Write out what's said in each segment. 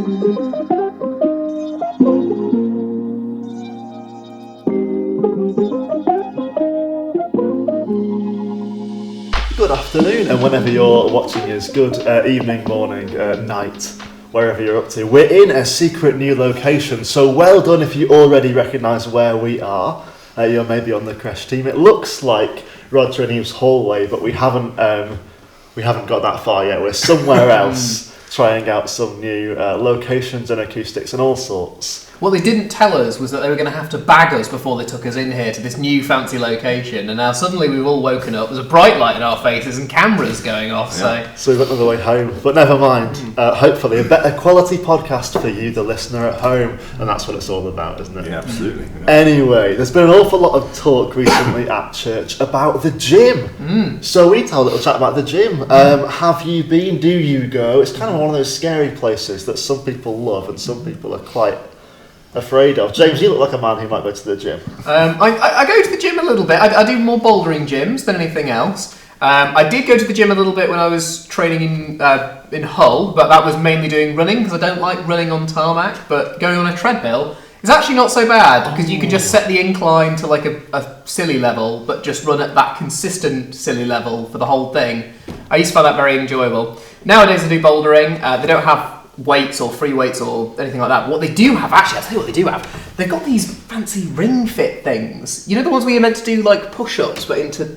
Good afternoon, and whenever you're watching us, good evening, morning, night, wherever you're up to. We're in a secret new location, so well done if you already recognise where we are. You're maybe on the Crash team. It looks like Roger and Eve's hallway, but we haven't got that far yet. We're somewhere else, trying out some new locations and acoustics and all sorts. What they didn't tell us was that they were going to have to bag us before they took us in here to this new fancy location, and now suddenly we've all woken up, there's a bright light in our faces and cameras going off, So we've got another way home, but never mind. Hopefully a better quality podcast for you, the listener at home, and that's what it's all about, isn't it? Yeah, absolutely. Anyway, there's been an awful lot of talk recently at church about the gym. So we told a little chat about the gym. Have you been? Do you go? It's kind of one of those scary places that some people love and some people are quite afraid of. James, you look like a man who might go to the gym. I go to the gym a little bit. I do more bouldering gyms than anything else. I did go to the gym a little bit when I was training in Hull, but that was mainly doing running because I don't like running on tarmac, but going on a treadmill is actually not so bad because you can just set the incline to like a silly level, but just run at that consistent silly level for the whole thing. I used to find that very enjoyable. Nowadays I do bouldering. They don't have weights or free weights or anything like that. What they do have, actually, I'll tell you what they do have. They've got these fancy ring fit things. You know the ones where you're meant to do like push-ups, but into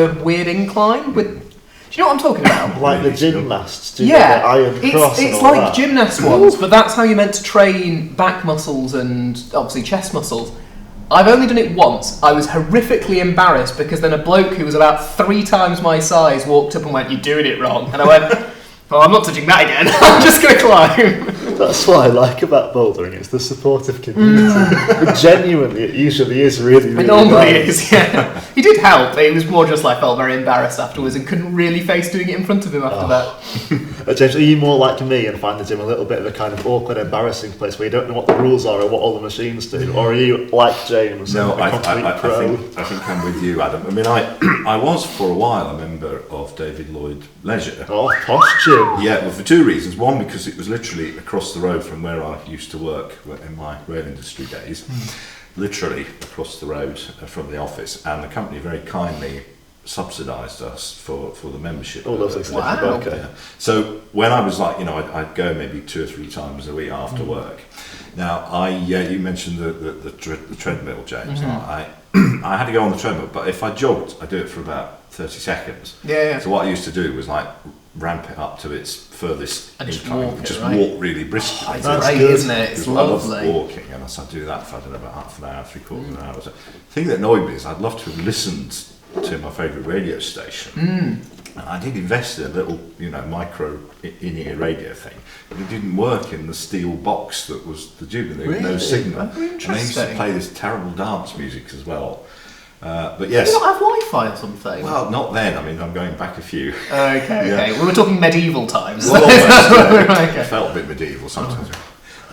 a weird incline with. Do you know what I'm talking about? Like the gymnasts do, yeah, the iron cross. It's like gymnast ones, but that's how you're meant to train back muscles and obviously chest muscles. I've only done it once. I was horrifically embarrassed because then a bloke who was about 3 times my size walked up and went, "You're doing it wrong," and I went. Well, I'm not touching that again. I'm just going to climb. That's what I like about bouldering. It's the supportive community. But genuinely, it usually is really It normally is, yeah. He did help. It was more just like I felt very embarrassed afterwards and couldn't really face doing it in front of him after that. James, are you more like me and find the gym a little bit of a kind of awkward, embarrassing place where you don't know what the rules are or what all the machines do? Or are you like James? No, I think I'm with you, Adam. I mean, I was for a while a member of David Lloyd Leisure. Oh, posh gym. Yeah, well, for 2 reasons. One, because it was literally across the road from where I used to work in my rail industry days. Literally across the road from the office, and the company very kindly subsidised us for the membership. Oh, lovely stuff. Wow. Okay. Yeah. So when I was like, I'd go maybe 2 or 3 times a week after work. Now, you mentioned the treadmill, James. I had to go on the treadmill, but if I jogged, I do it for about 30 seconds. Yeah. So what I used to do was like ramp it up to its furthest And just incline, walk just it, right? walk really briskly. It's That's great, good. isn't it? It's Because I lovely. love walking, and so I do that for, I don't know, about half an hour, 3/4 of an hour. The thing that annoyed me is I'd love to have listened to my favourite radio station. And I did invest in a little, micro in-ear radio thing, but it didn't work in the steel box that was the gym, and there was no signal. Oh, And they used to interesting. play this terrible dance music as well. But yes. Do you not have Wi-Fi or something? Well, not then. I mean, I'm going back a few. Okay. We were talking medieval times. Well, almost, yeah. Okay. It felt a bit medieval sometimes.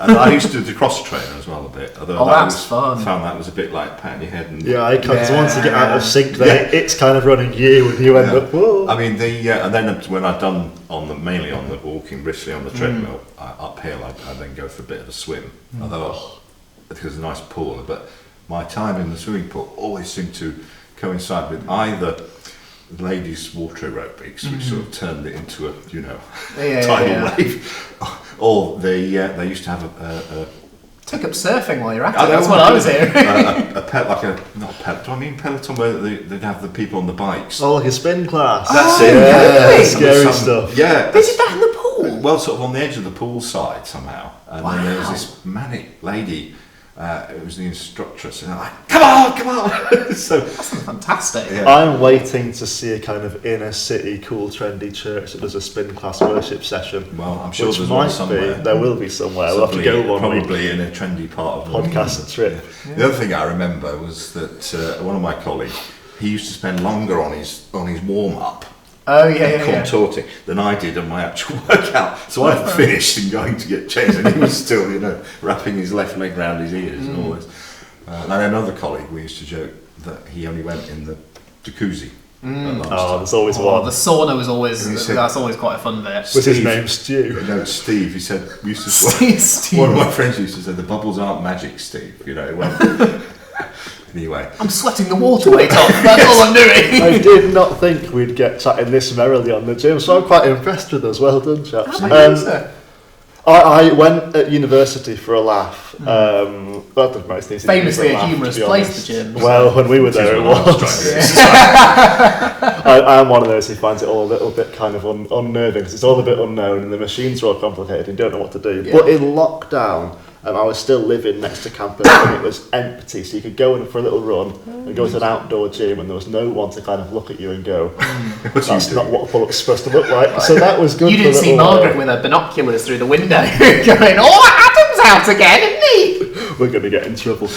And I used to do cross trainer as well a bit. Although that's fun. Found that was a bit like patting your head and. Yeah, I can't. Once you get out of sync, then it's kind of running you, and you end up. Whoa. I mean, and then when I'd done mainly on the walking briskly on the treadmill uphill, I then go for a bit of a swim. Although there's a nice pool, but my time in the swimming pool always seemed to coincide with either the ladies' water aerobics, which sort of turned it into a tidal wave, or they used to have a Take up surfing while you're at it. That's what I was hearing. Do I mean Peloton where they'd have the people on the bikes? Oh, like a spin class. That's it. really? Scary stuff. Yeah. They did that in the pool? Well, sort of on the edge of the pool side somehow. And then there was Wow. this manic lady, it was the instructress, and they're like, come on! So, That's fantastic. yeah. I'm waiting to see a kind of inner city, cool, trendy church that does a spin class worship session. Well, I'm sure which there's might one somewhere. be. There will be somewhere. We'll have to go one week. Probably in a trendy part of London. Podcast trip. The other thing I remember was that one of my colleagues, he used to spend longer on his warm up. Oh, yeah. Contorting than I did on my actual workout. So I finished and going to get changed, and he was still, wrapping his left leg round his ears and all this. And another colleague, we used to joke that he only went in the jacuzzi. at lunchtime. Oh, there's always Oh, one. the sauna was always, And he said- that's always quite a fun bit. Was his Steve. name Stu? No, Steve. He said, we used to Steve. one of my friends used to say, the bubbles aren't magic, Steve. You know, when, anyway. I'm sweating the water weight off, that's all I'm doing. I did not think we'd get chatting this merrily on the gym, so I'm quite impressed with us. Well done, chaps. I went at university for a laugh. Well, did most things Famously for a laugh, humorous to be place, honest. the gym. Well, when we were there, it When I was. trying I am one of those who finds it all a little bit kind of unnerving because it's all a bit unknown and the machines are all complicated and you don't know what to do. Yeah. But in lockdown, I was still living next to campus and it was empty, so you could go in for a little run and go to an outdoor gym and there was no one to kind of look at you and go, What's that's you not doing? what a pull-up's supposed to look like. So that was good. You for didn't a see little while. Margaret with her binoculars through the window going, oh, Adam's out again, isn't he? We're going to get in trouble.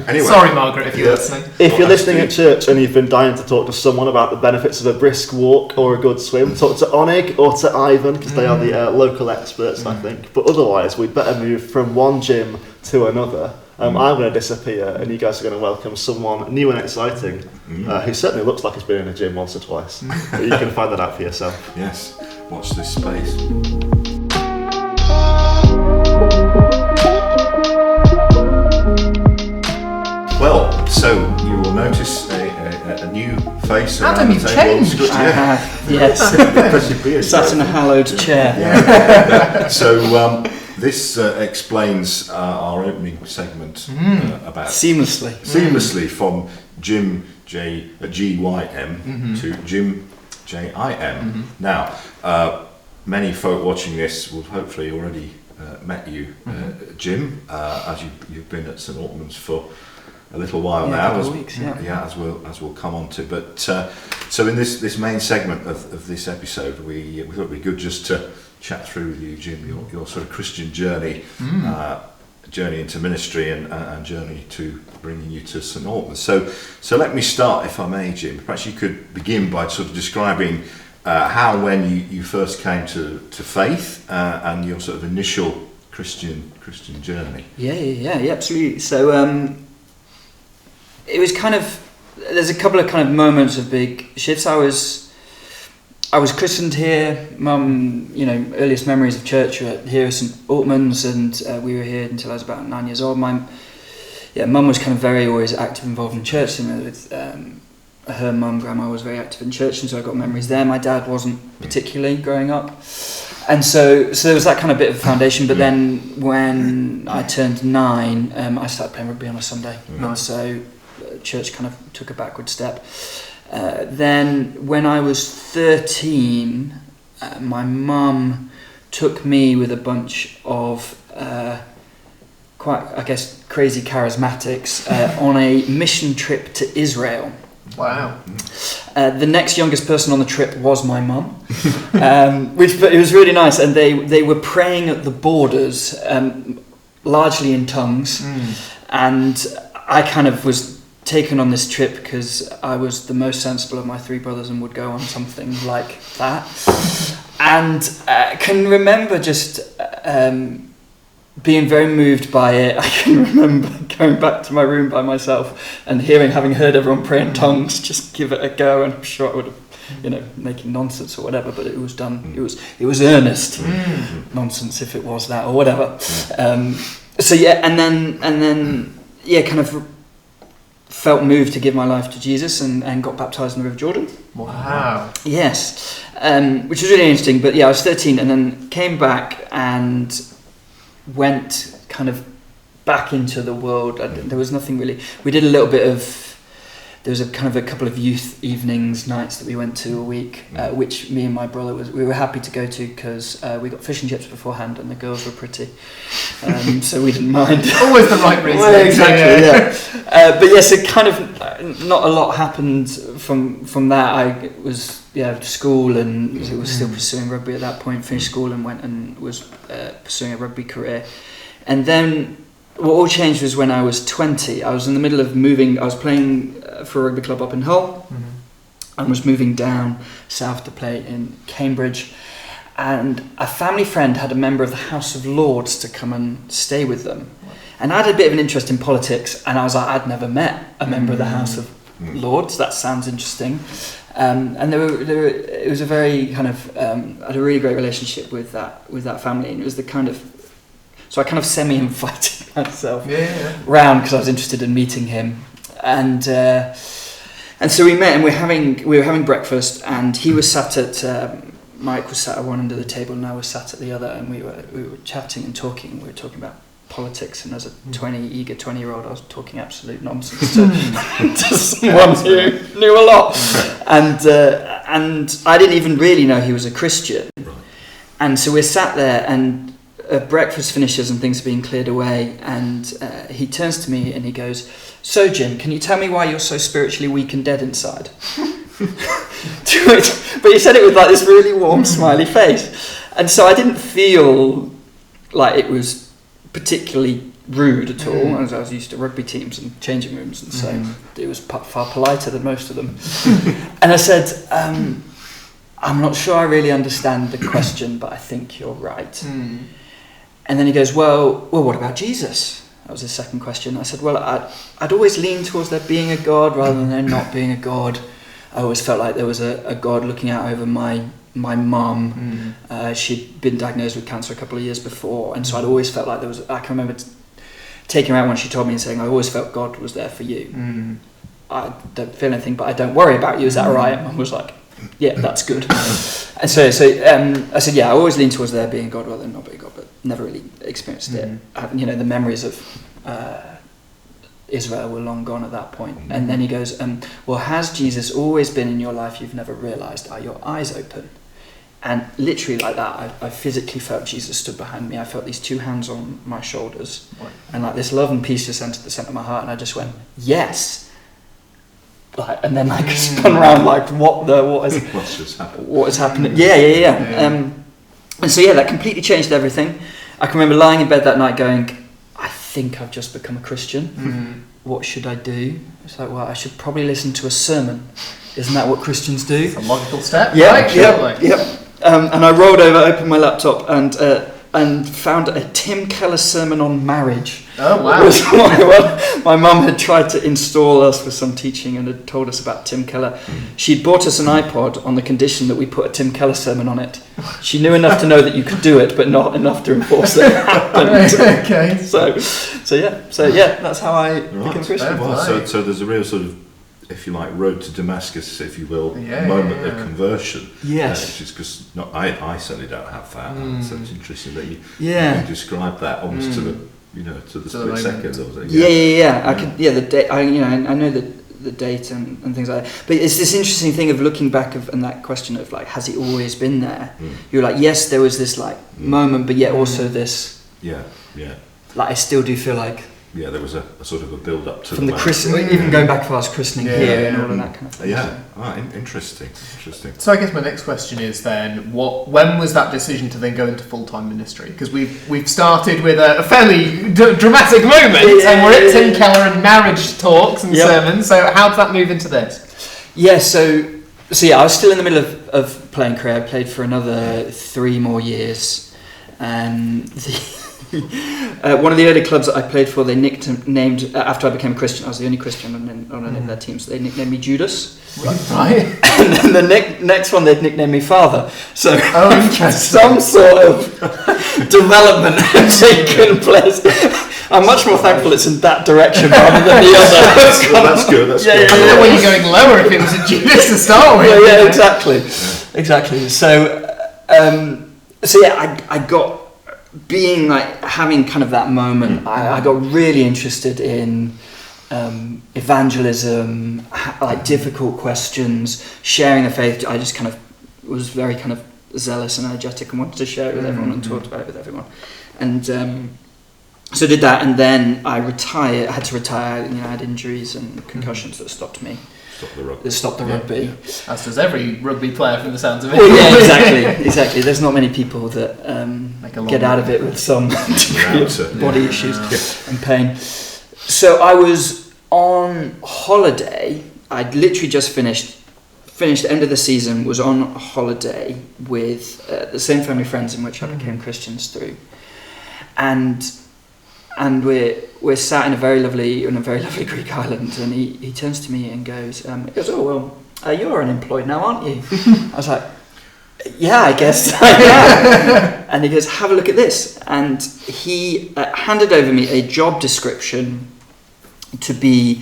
Anyway. Sorry, Margaret, if you're listening. If you're listening at church and you've been dying to talk to someone about the benefits of a brisk walk or a good swim, talk to Onig or to Ivan because they are the local experts, I think. But otherwise, we'd better move from one gym to another. I'm going to disappear and you guys are going to welcome someone new and exciting who certainly looks like he's been in a gym once or twice. But you can find that out for yourself. Yes, watch this space. Well, so you will notice a new face around Adam, the you've table. changed. Good, I yeah. have, yes. Because your beard's Sat in a growing. hallowed chair. So this explains our opening segment about Seamlessly. from Jim GYM to Jim JIM. Now, many folk watching this will hopefully already met you, Jim, as you've been at St Altman's for a little while Yeah, a now. couple of weeks, yeah. as we'll come on to. But so in this main segment of this episode, we thought it'd be good just to chat through with you, Jim, your sort of Christian journey, journey into ministry and journey to bringing you to St Altman's. So let me start, if I may, Jim. Perhaps you could begin by sort of describing how, when you first came to faith and your sort of initial Christian journey. Yeah, absolutely. So it was kind of, there's a couple of kind of moments of big shifts. I was christened here. Mum, earliest memories of church were here at St Altman's, and we were here until I was about 9 years old. Mum was kind of very always active, involved in church. With her mum, grandma, was very active in church, and so I got memories there. My dad wasn't particularly growing up, and so there was that kind of bit of foundation. But then when I turned 9, I started playing rugby on a Sunday, and so church kind of took a backward step. Then when I was 13, my mum took me with a bunch of quite, I guess, crazy charismatics on a mission trip to Israel. Wow. The next youngest person on the trip was my mum, which it was really nice, and they were praying at the borders, largely in tongues, and I kind of was taken on this trip because I was the most sensible of my 3 brothers and would go on something like that, and can remember just being very moved by it. I can remember going back to my room by myself and having heard everyone pray in tongues, just give it a go, and I'm sure I would have, making nonsense or whatever, but it was done. It was earnest nonsense, if it was that or whatever. So yeah, and then kind of felt moved to give my life to Jesus and got baptised in the River Jordan. Wow. Yes, which was really interesting. But yeah, I was 13 and then came back and went kind of back into the world. There was nothing really. We did a little bit of. There was a couple of youth evenings, nights that we went to a week, which me and my brother we were happy to go to because we got fish and chips beforehand and the girls were pretty, so we didn't mind. Always the right reason. Well, exactly, yeah. But yes, it kind of not a lot happened from that. I was school and was still pursuing rugby at that point. Finished school and went and was pursuing a rugby career, and then. What all changed was when I was 20. I was in the middle of moving. I was playing for a rugby club up in Hull, and was moving down south to play in Cambridge. And a family friend had a member of the House of Lords to come and stay with them. And I had a bit of an interest in politics, and I was like, I'd never met a member of the House of Lord, that sounds interesting. And it was a very kind of, I had a really great relationship with that family, and it was the kind of, so I kind of semi-invited myself round because I was interested in meeting him, and so we met, and we were having breakfast, and he was sat at, Mike was sat at one end of the table, and I was sat at the other, and we were chatting and talking. We were talking about politics, and as a eager 20-year-old, I was talking absolute nonsense to someone who knew a lot, and I didn't even really know he was a Christian. And so we're sat there, and breakfast finishes, and things are being cleared away, and he turns to me and he goes, "So Jim, can you tell me why you're so spiritually weak and dead inside?" But he said it with like this really warm smiley face, and so I didn't feel like it was particularly rude at all, as I was used to rugby teams and changing rooms, and so it was far politer than most of them. And I said, "I'm not sure I really understand the question, but I think you're right." And then he goes, well, what about Jesus? That was his second question. I said, well, I'd always leaned towards there being a God rather than there not being a God. I always felt like there was a God looking out over my mum. She'd been diagnosed with cancer a couple of years before, and so I'd always felt like there was, I can remember taking her out when she told me and saying, I always felt God was there for you. I don't feel anything, but I don't worry about you, is that right? And Mum was like, yeah, that's good. And so I said, yeah, I always lean towards there being God rather than not being God, but never really experienced it. The memories of Israel were long gone at that point. And then he goes, well, has Jesus always been in your life you've never realised? Are your eyes open? And literally like that, I physically felt Jesus stood behind me. I felt these two hands on my shoulders. And like this love and peace just entered the centre of my heart, and I just went, yes. And then like spun around like what's just happened? What is happening? Yeah. And so that completely changed everything. I can remember lying in bed that night going, I think I've just become a Christian. What should I do? It's like, well, I should probably listen to a sermon. Isn't that what Christians do? It's a logical step. Yep. And I rolled over, opened my laptop, and found a Tim Keller sermon on marriage. Oh, wow. My mum had tried to install us with some teaching and had told us about Tim Keller. She'd bought us an iPod on the condition that we put a Tim Keller sermon on it. She knew enough to know that you could do it, but not enough to enforce that it happened. Okay. So that's how I became Christian. Well, so there's a real sort of, if you like, road to Damascus, if you will, moment of conversion. Yes. Which is because I certainly don't have that. So it's interesting that you describe that almost to the split second. I could. The date. I know the date and things like that. But it's this interesting thing of looking back and that question of like, has he always been there? You're like, yes, there was this like moment, but yet also this. Yeah. Like I still do feel like. Yeah, there was a sort of a build up to from the christening, even going back to our christening here and all of that kind of thing. Interesting. So I guess my next question is then, when was that decision to then go into full-time ministry? Because we've started with a fairly dramatic moment, and we're at Tim Keller and marriage talks and sermons. So how did that move into this? Yeah, so I was still in the middle of playing career. I played for another 3 more years, and one of the early clubs that I played for, they named after I became a Christian. I was the only Christian on any of their teams, so they nicknamed me Judas. Right. And then the next one, they'd nicknamed me Father. So some sort of development had taken place. I'm much more thankful it's in that direction rather than the other. That's good. I don't know where you're going lower if it was a Judas to start with. Exactly. So I got. Being like having kind of that moment, I got really interested in evangelism, like difficult questions, sharing the faith. I just kind of was very kind of zealous and energetic and wanted to share it with everyone and talked about it with everyone. And so I did that, and then I retired. I had to retire. I had injuries and concussions that stopped me. Stop the rugby. As does every rugby player from the sounds of it. Well, exactly. There's not many people that get out of it with some degree of body issues and pain. So I was on holiday. I'd literally just finished end of the season, was on holiday with the same family friends in which I became Christians through. And and we're sat in a very lovely Greek island, and he turns to me and goes, "Oh well, you're unemployed now, aren't you?" I was like, "Yeah, I guess I am." And he goes, "Have a look at this," and he handed over me a job description to be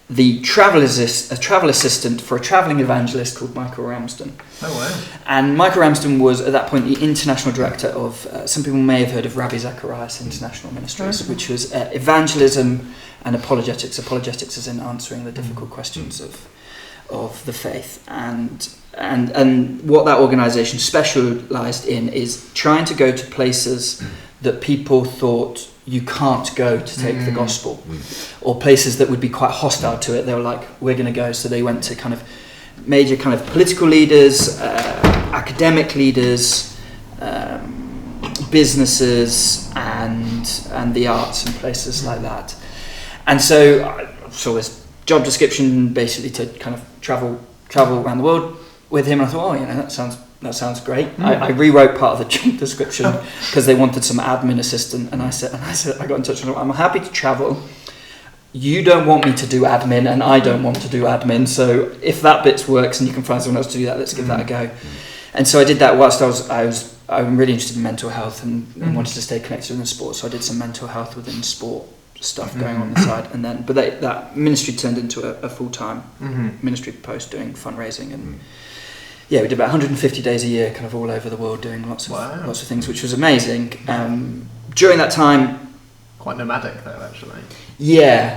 the travel assistant for a travelling evangelist called Michael Ramsden. Oh wow! And Michael Ramsden was at that point the international director of, some people may have heard of Rabbi Zacharias International Ministries, which was evangelism and apologetics. Apologetics is in answering the difficult questions of the faith. And what that organisation specialised in is trying to go to places that people thought you can't go to take the gospel, or places that would be quite hostile to it. They were like, we're going to go. So they went to kind of major kind of political leaders, academic leaders, businesses, and the arts and places like that. And so I saw this job description basically to kind of travel around the world with him. And I thought, that sounds great. I rewrote part of the job description because they wanted some admin assistant, and I said I got in touch with them. I'm happy to travel. You don't want me to do admin, and I don't want to do admin. So if that bit works and you can find someone else to do that, let's give that a go. And so I did that whilst I'm really interested in mental health and wanted to stay connected in the sport. So I did some mental health within sport stuff going on the side, and then that ministry turned into a full-time ministry post doing fundraising and. Yeah, we did about 150 days a year, kind of all over the world, doing lots of things, which was amazing. During that time, quite nomadic though, actually. Yeah.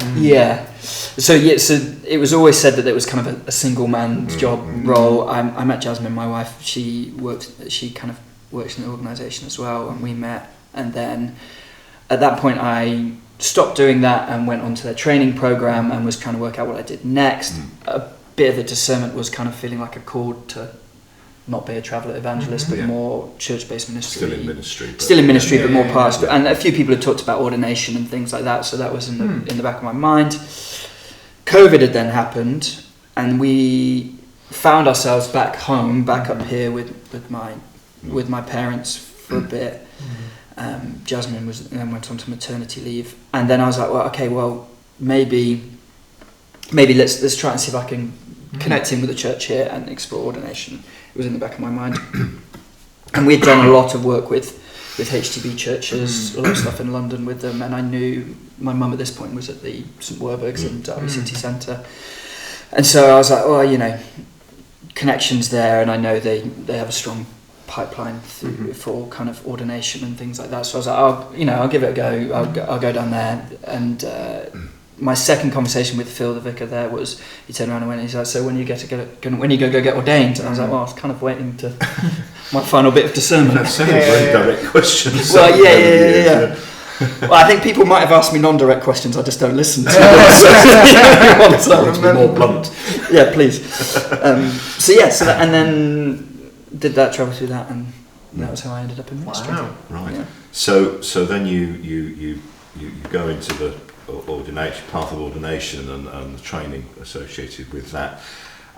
So it was always said that it was kind of a single man job role. I met Jasmine, my wife. She kind of works in the organisation as well, and we met. And then at that point, I stopped doing that and went on to their training program and was trying to work out what I did next. A bit of the discernment was kind of feeling like a call to not be a traveller evangelist, but more church-based ministry. Still in ministry, but more pastoral. And a few people had talked about ordination and things like that, so that was in the back of my mind. COVID had then happened, and we found ourselves back home, back up here with my parents for a bit. Jasmine then went on to maternity leave, and then I was like, maybe let's try and see if I can connect in with the church here and explore ordination. It was in the back of my mind. And we'd done a lot of work with HTB churches, a lot of stuff in London with them, and I knew my mum at this point was at the St Werburgh's in Derby City Centre. And so I was like, connections there, and I know they have a strong pipeline for kind of ordination and things like that. So I was like, I'll give it a go. I'll go down there. And my second conversation with Phil, the vicar there, was he turned around and went, he's like, so when you go get ordained? And I was like, well, I was kind of waiting to my final bit of discernment. That's very direct questions. Well, yeah. Well, I think people might have asked me non-direct questions. I just don't listen to them. So to be more blunt. Yeah, please. And then did that, travel through that, and that was how I ended up in ministry. Wow. Right. Yeah. So then you go into the path of ordination and the training associated with that,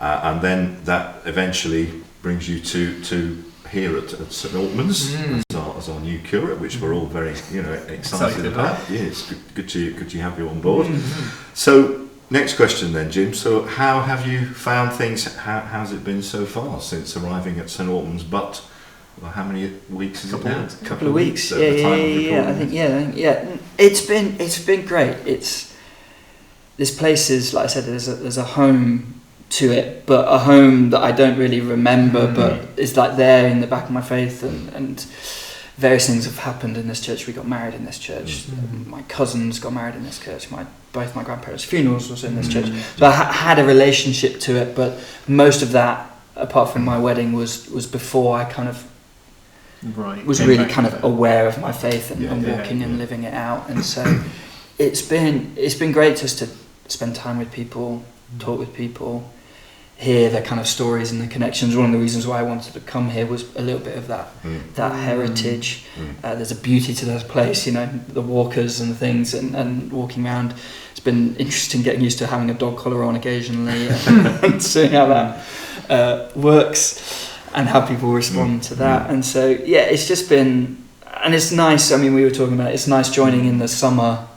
and then that eventually brings you to here at St Albans as our new curate, which we're all very excited about. Yeah, it's good to have you on board. So next question then, Jim. So how have you found things? How's it been so far since arriving at St Albans? But how many weeks is it now? A couple of weeks. I think. It's been great. This place is, like I said, there's a home to it, but a home that I don't really remember, but it's like there in the back of my faith, and various things have happened in this church. We got married in this church. My cousins got married in this church. Both my grandparents' funerals was in this church. So I had a relationship to it, but most of that, apart from my wedding, was before I kind of was really kind of aware of my faith and walking and living it out. And so it's been great just to spend time with people, talk with people, hear their kind of stories and the connections. One of the reasons why I wanted to come here was a little bit of that heritage. There's a beauty to this place, the walkers and the things, and walking around. It's been interesting getting used to having a dog collar on occasionally and seeing how that works and how people respond to that. And so it's just been, and it's nice. I mean, we were talking about it, it's nice joining in the summer.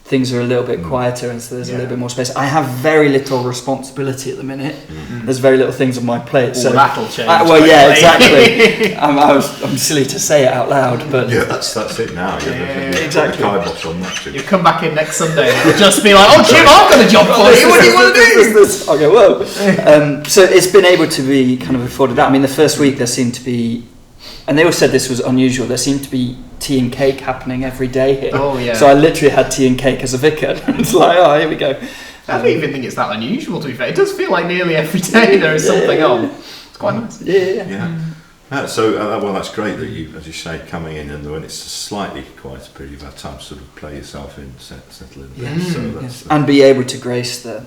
Things are a little bit quieter, and so there's a little bit more space. I have very little responsibility at the minute. There's very little things on my plate. So that'll change. Well, yeah, exactly. I'm silly to say it out loud, but that's it now. Exactly. Kibosh on that, Jim. You come back in next Sunday and it'll just be like, oh, Jim, I've got a job for you. What do you want to do? I'll go, whoa. So it's been able to be kind of afforded that. I mean, the first week there seemed to be, and they all said this was unusual, there seemed to be tea and cake happening every day here. Oh, yeah. So I literally had tea and cake as a vicar. It's like, oh, here we go. I don't even think it's that unusual, to be fair. It does feel like nearly every day there is something on. It's quite nice. Yeah. Well, that's great that you, as you say, coming in, and when it's a slightly quieter period, you've had time to sort of play yourself in, settle in a bit. So that's, and be able to grace the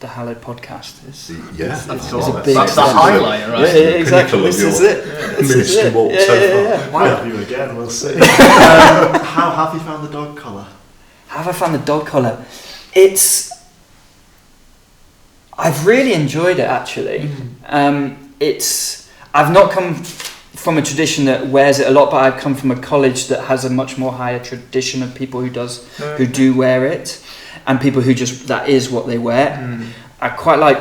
Hallowed podcast is That's the highlight, right? Yeah, exactly. This is it. Ministry walk so far. Might have you again, we'll see. How have you found the dog collar? How have I found the dog collar? I've really enjoyed it, actually. I've not come from a tradition that wears it a lot, but I've come from a college that has a much more higher tradition of people who do wear it, and people who just, that is what they wear. I quite like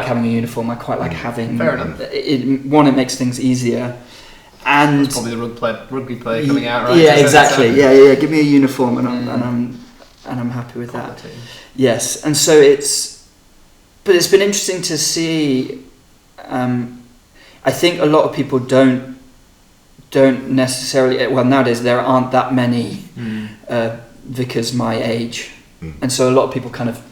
having a uniform. I quite like having. Fair enough. It makes things easier. And it's probably the rugby player coming out, right? Yeah, exactly. Yeah. Give me a uniform, and I'm happy with that. Yes, and so but it's been interesting to see. I think a lot of people don't necessarily. Well, nowadays there aren't that many vicars my age, and so a lot of people kind of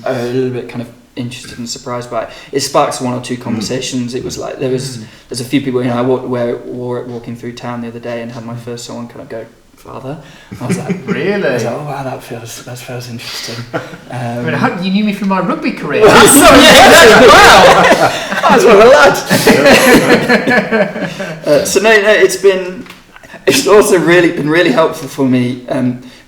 are a little bit kind of interested and surprised by it. It sparks one or two conversations. It was like there's a few people. I wore it walking through town the other day and had my first someone kind of go, "Father." I was like, really? I was like, oh wow, that feels interesting. I mean, you knew me from my rugby career. Wow, that's one of the lads. So no, it's also been really helpful for me,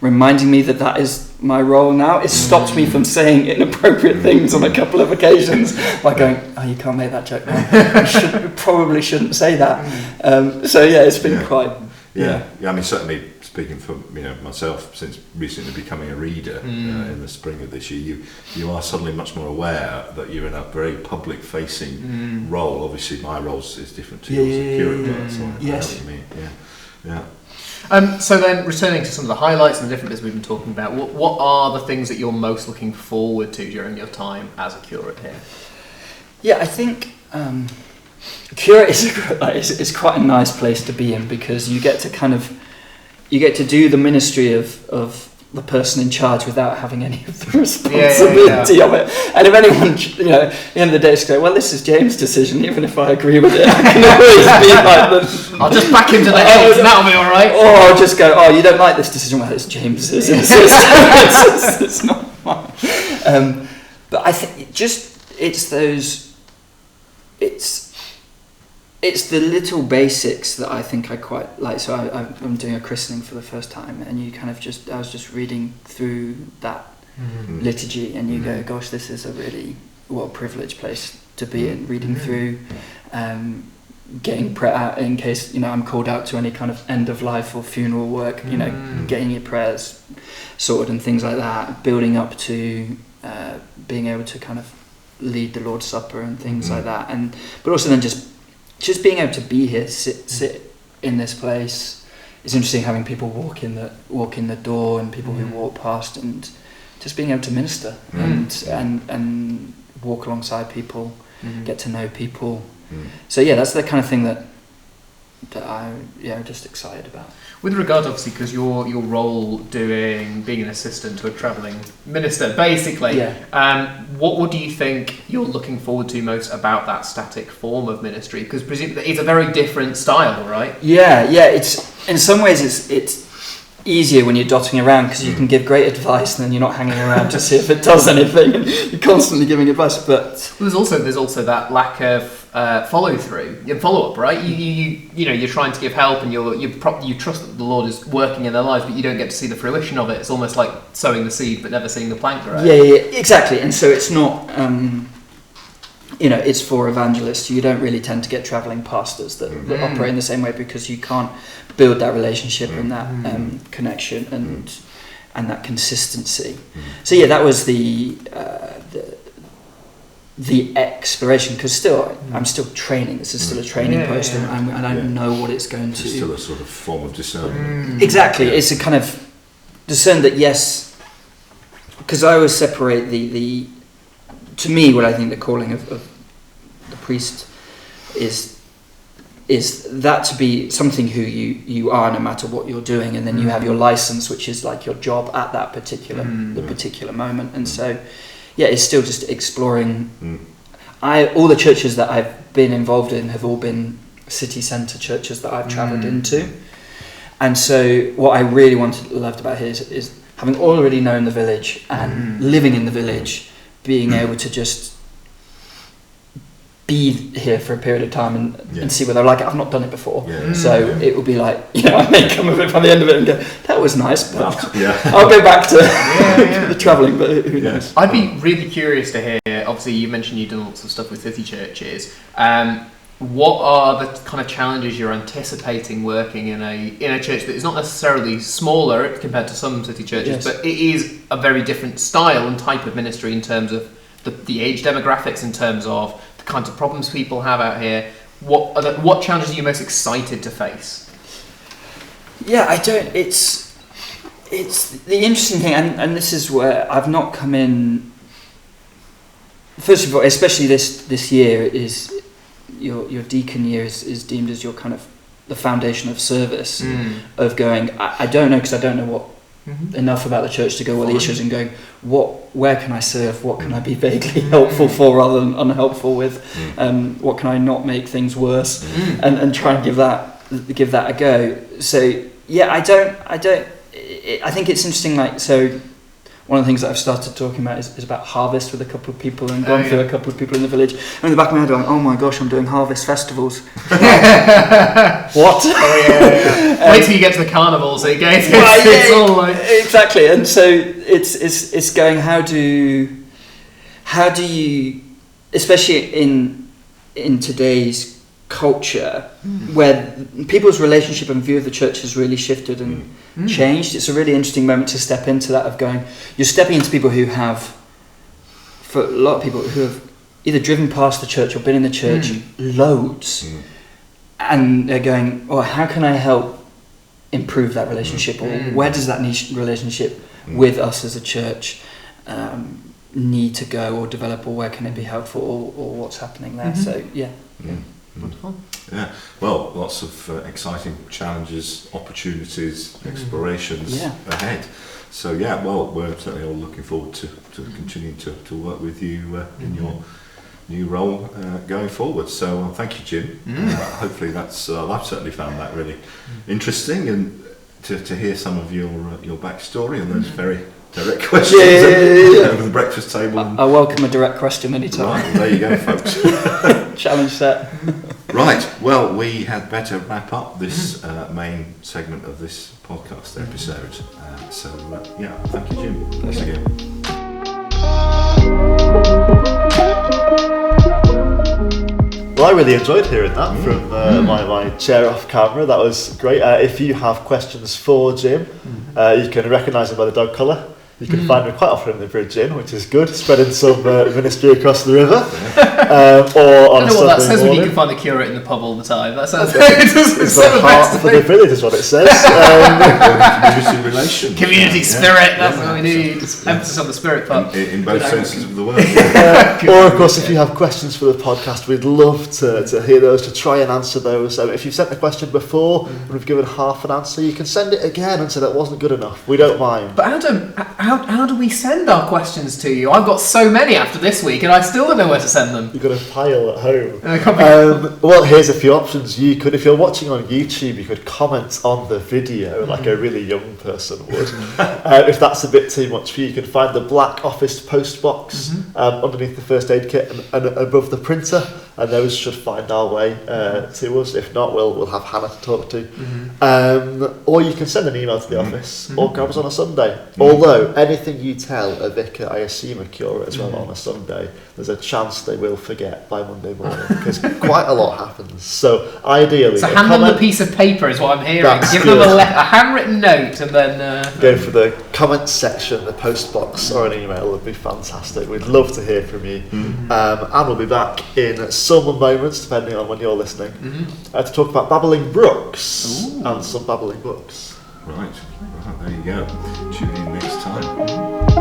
reminding me that is my role now. It stopped me from saying inappropriate things on a couple of occasions by going, oh, you can't make that joke now. You probably shouldn't say that. So yeah, it's been quite. Yeah. I mean, certainly speaking for myself, since recently becoming a reader in the spring of this year, you are suddenly much more aware that you're in a very public-facing role. Obviously, my role is different to yours as a curator. That's what I know what you mean. Yeah. So then, returning to some of the highlights and the different bits we've been talking about, what are the things that you're most looking forward to during your time as a curate here? Yeah, I think curate is quite a nice place to be in, because you get to do the ministry of the person in charge without having any of the responsibility of it. And if anyone, at the end of the day, just go, well, this is James' decision, even if I agree with it, I can always be like, I'll just back him to the hilt and that'll be all right. Or I'll just go, oh, you don't like this decision? Well, it's James's. It's not mine. But I think it's the little basics that I think I quite like. So I'm doing a christening for the first time, and I was just reading through that liturgy, and you go, gosh, this is what a privileged place to be in, reading through, getting prayer out in case, I'm called out to any kind of end of life or funeral work, getting your prayers sorted and things like that, building up to being able to kind of lead the Lord's Supper and things like that, but also then just being able to be here, sit in this place. It's interesting having people walk in the door and people who walk past, and just being able to minister and walk alongside people, get to know people. So yeah, that's the kind of thing that I'm just excited about. With regard, obviously, because your role being an assistant to a travelling minister, basically, what do you think you're looking forward to most about that static form of ministry? Because presumably it's a very different style, right? Yeah. It's in some ways it's easier when you're dotting around, because you can give great advice and then you're not hanging around to see if it does anything, and you're constantly giving advice. But there's also that lack of follow up, right? You're trying to give help, and you trust that the Lord is working in their lives, but you don't get to see the fruition of it. It's almost like sowing the seed but never seeing the plant grow. Yeah, exactly. And so it's not it's for evangelists. You don't really tend to get travelling pastors that operate in the same way, because you can't build that relationship and that connection and that consistency. So yeah, that was the exploration, because I'm still training. This is still a training post, and I don't know what it's going to. It's still a sort of form of discernment. Exactly, it's a kind of discern that, yes, because I always separate to me, what I think the calling of the priest is that to be something who you are, no matter what you're doing, and then you have your license, which is like your job at that particular moment. And so yeah, it's still just exploring. All the churches that I've been involved in have all been city centre churches that I've travelled into, and so what I really loved about here is having already known the village and living in the village, being able to just be here for a period of time and see whether I like it. I've not done it before, so it will be like, I may come of it by the end of it and go, that was nice, but I'll go back to the travelling, but who knows. I'd be really curious to hear, obviously you mentioned you've done lots of stuff with city churches. What are the kind of challenges you're anticipating working in a church that is not necessarily smaller compared to some city churches, but it is a very different style and type of ministry in terms of the age demographics, in terms of the kinds of problems people have out here? What challenges are you most excited to face? Yeah, it's the interesting thing, and this is where I've not come in. First of all, especially this year, is your deacon year is deemed as your kind of the foundation of service, of going, I don't know, because I don't know what enough about the church to go what the issue is, and going, where can I serve, what can I be vaguely helpful for rather than unhelpful with, what can I not make things worse, and try and give that a go. So yeah, I think it's interesting, like, so one of the things that I've started talking about is about harvest with a couple of people, and gone through a couple of people in the village. And in the back of my head, I'm like, oh my gosh, I'm doing harvest festivals. What? Wait till you get to the carnivals. It's all like exactly. And so it's going, how do you, especially in today's culture, where people's relationship and view of the church has really shifted and changed. It's a really interesting moment to step into that, of going, you're stepping into people who have, for a lot of people who have either driven past the church or been in the church loads, and they're going, how can I help improve that relationship, or where does that niche relationship with us as a church need to go or develop, or where can it be helpful, or what's happening there. So wonderful. Yeah, well, lots of exciting challenges, opportunities, explorations ahead. So yeah, well, we're certainly all looking forward to continuing to work with you in your new role going forward. So thank you, Jim. Hopefully that's I've certainly found that really interesting, and to hear some of your backstory and those very direct questions over the breakfast table. I welcome a direct question anytime. Right, well, there you go, folks. Challenge set. Right, well, we had better wrap up this main segment of this podcast episode. Thank you, Jim. Thanks again. Well, I really enjoyed hearing that from my chair off camera. That was great. If you have questions for Jim, you can recognise him by the dog collar. You can find him quite often in the Bridge Inn, which is good, spreading some ministry across the river. Or on I don't know what that says when you can find the curate in the pub all the time. That sounds it's the heart for the village, is what it says. Community relation. Community spirit, that's what we need. Emphasis on the spirit part. In both senses of the word. Or, of course, if you have questions for the podcast, we'd love to hear those, to try and answer those. If you've sent a question before and we've given half an answer, you can send it again and say that wasn't good enough. We don't mind. But Adam, how do we send our questions to you? I've got so many after this week and I still don't know where to send them. You've got a pile at home. Well, here's a few options. You could, if you're watching on YouTube, you could comment on the video like a really young person would. If that's a bit too much for you, you can find the black office post box underneath the first aid kit and above the printer. and those should find our way to us. If not, we'll have Hannah to talk to. Or you can send an email to the office, or grab us on a Sunday. Although anything you tell a vicar, I assume a curate as well, on a Sunday, there's a chance they will forget by Monday morning, because quite a lot happens. So ideally, so hand them a piece of paper is what I'm hearing. Give good. them a handwritten note, and then go for the comment section, the post box, or an email would be fantastic. We'd love to hear from you. And we'll be back in some moments, depending on when you're listening, to talk about babbling brooks and some babbling books. Right, there you go. Tune in next time.